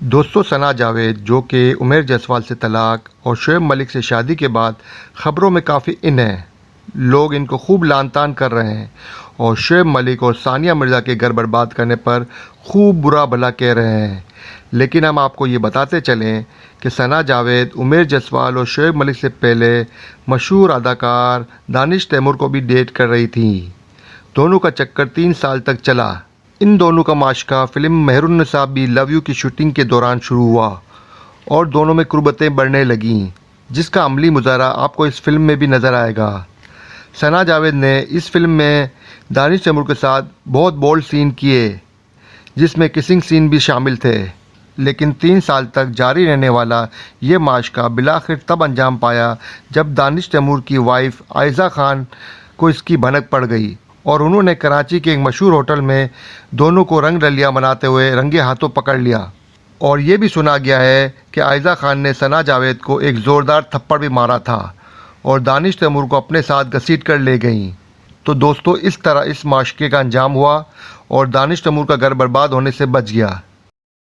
दोस्तों, सना जावेद जो कि उमेर जायसवाल से तलाक और शोएब मलिक से शादी के बाद ख़बरों में काफ़ी इन है। लोग इनको खूब लान-तान कर रहे हैं और शोएब मलिक और सानिया मिर्ज़ा के घर बर्बाद करने पर खूब बुरा भला कह रहे हैं। लेकिन हम आपको ये बताते चलें कि सना जावेद उमेर जायसवाल और शोएब मलिक से पहले मशहूर अदाकार दानिश तैमूर को भी डेट कर रही थीं। दोनों का चक्कर 3 साल तक चला। इन दोनों का माशका film Mehrunnisa V love you की शूटिंग के दौरान शुरू हुआ और दोनों में कुर्बतें बढ़ने लगीं, जिसका अमली मुज़ाहरा आपको इस फिल्म में भी नज़र आएगा। सना जावेद ने इस फिल्म में दानिश तैमूर के साथ बहुत बोल्ड सीन किए, जिसमें किसिंग सीन भी शामिल थे। लेकिन 3 साल तक जारी रहने वाला ये माशका बिलाखिर तब अंजाम पाया जब दानिश तैमूर की वाइफ आयज़ा खान को इसकी भनक पड़ गई और उन्होंने कराची के एक मशहूर होटल में दोनों को रंग रलिया मनाते हुए रंगे हाथों पकड़ लिया। और ये भी सुना गया है कि आयज़ा खान ने सना जावेद को एक ज़ोरदार थप्पड़ भी मारा था और दानिश तैमूर को अपने साथ घसीट कर ले गईं। तो दोस्तों, इस तरह इस माशके का अंजाम हुआ और दानिश तैमूर का घर बर्बाद होने से बच गया।